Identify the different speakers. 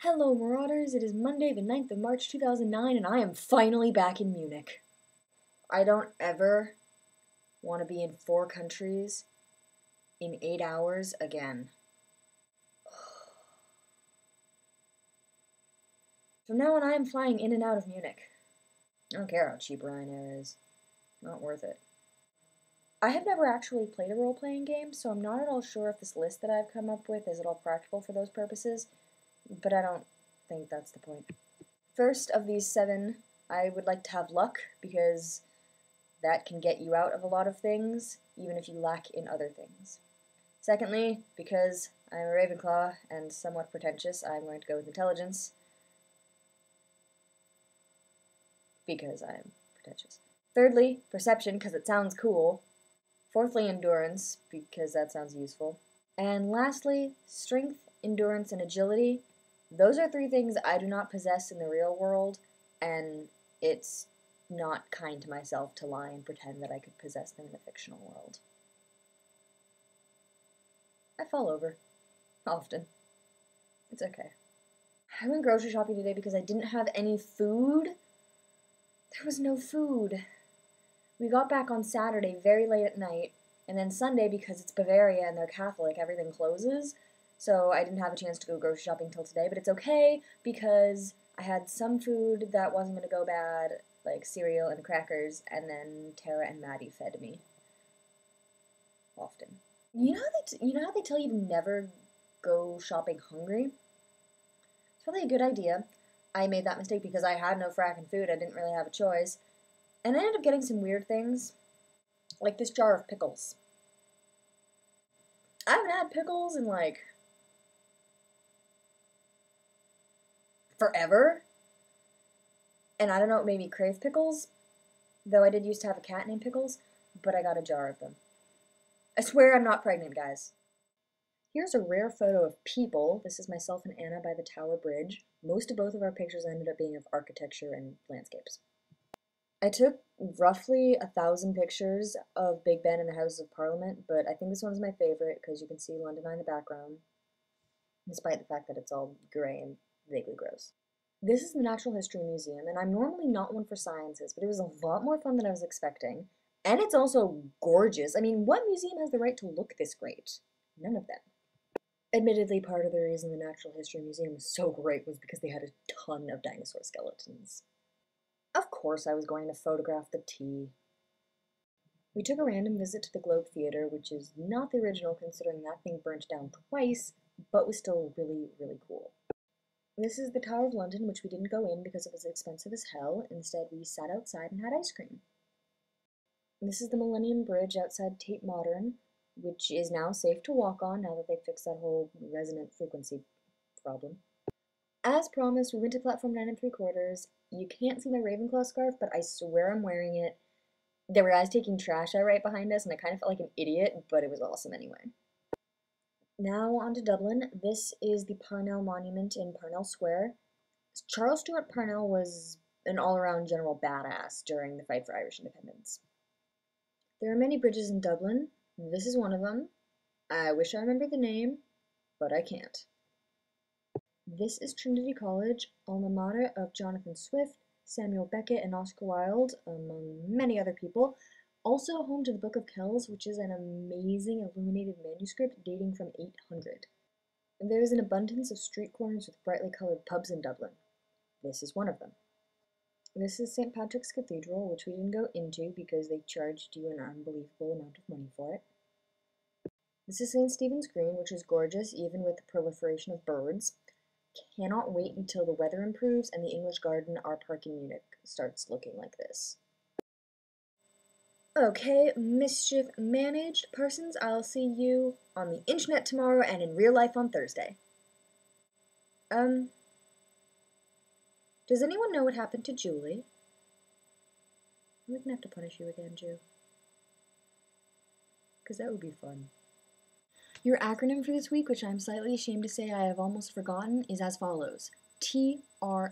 Speaker 1: Hello, Marauders. It is Monday, the 9th of March, 2009, and I am finally back in Munich. I don't ever want to be in 4 countries in 8 hours again. From now on, I am flying in and out of Munich. I don't care how cheap Ryanair is. Not worth it. I have never actually played a role-playing game, so I'm not at all sure if this list that I've come up with is at all practical for those purposes, but I don't think that's the point. First of these 7, I would like to have luck, because that can get you out of a lot of things, even if you lack in other things. Secondly, because I'm a Ravenclaw and somewhat pretentious, I'm going to go with intelligence, because I'm pretentious. Thirdly, perception, because it sounds cool. Fourthly, endurance, because that sounds useful. And lastly, strength, endurance, and agility. Those are 3 things I do not possess in the real world, and it's not kind to myself to lie and pretend that I could possess them in a fictional world. I fall over. Often. It's okay. I went grocery shopping today because I didn't have any food. There was no food. We got back on Saturday very late at night, and then Sunday, because it's Bavaria and they're Catholic, everything closes. So I didn't have a chance to go grocery shopping till today, but it's okay because I had some food that wasn't going to go bad, like cereal and crackers, and then Tara and Maddie fed me. Often. You know how they tell you to never go shopping hungry? It's probably a good idea. I made that mistake because I had no frackin' food, I didn't really have a choice. And I ended up getting some weird things, like this jar of pickles. I haven't had pickles in, like, forever. And I don't know, it made me crave pickles, though I did used to have a cat named Pickles, but I got a jar of them. I swear I'm not pregnant, guys. Here's a rare photo of people. This is myself and Anna by the Tower Bridge. Most of both of our pictures ended up being of architecture and landscapes. I took roughly 1,000 pictures of Big Ben and the Houses of Parliament, but I think this one is my favorite because you can see London Eye in the background, despite the fact that it's all gray and vaguely gross. This is the Natural History Museum, and I'm normally not one for sciences, but it was a lot more fun than I was expecting. And it's also gorgeous. I mean, what museum has the right to look this great? None of them. Admittedly, part of the reason the Natural History Museum was so great was because they had a ton of dinosaur skeletons. Of course I was going to photograph the tea. We took a random visit to the Globe Theatre, which is not the original considering that thing burnt down twice, but was still really, really cool. This is the Tower of London, which we didn't go in because it was expensive as hell. Instead, we sat outside and had ice cream. This is the Millennium Bridge outside Tate Modern, which is now safe to walk on now that they fixed that whole resonant frequency problem. As promised, we went to platform 9 3/4. You can't see my Ravenclaw scarf, but I swear I'm wearing it. There were guys taking trash out right behind us, and I kind of felt like an idiot, but it was awesome anyway. Now on to Dublin. This is the Parnell Monument in Parnell Square. Charles Stuart Parnell was an all-around general badass during the fight for Irish independence. There are many bridges in Dublin. This is one of them. I wish I remembered the name, but I can't. This is Trinity College, alma mater of Jonathan Swift, Samuel Beckett, and Oscar Wilde, among many other people. Also home to the Book of Kells, which is an amazing illuminated manuscript dating from 800. There is an abundance of street corners with brightly colored pubs in Dublin. This is one of them. This is St. Patrick's Cathedral, which we didn't go into because they charged you an unbelievable amount of money for it. This is St. Stephen's Green, which is gorgeous even with the proliferation of birds. Cannot wait until the weather improves and the English Garden, our park in Munich, starts looking like this. Okay, mischief managed. Parsons, I'll see you on the internet tomorrow and in real life on Thursday. Does anyone know what happened to Julie? We're gonna have to punish you again, Ju. Because that would be fun. Your acronym for this week, which I'm slightly ashamed to say I have almost forgotten, is as follows. TRAVEL.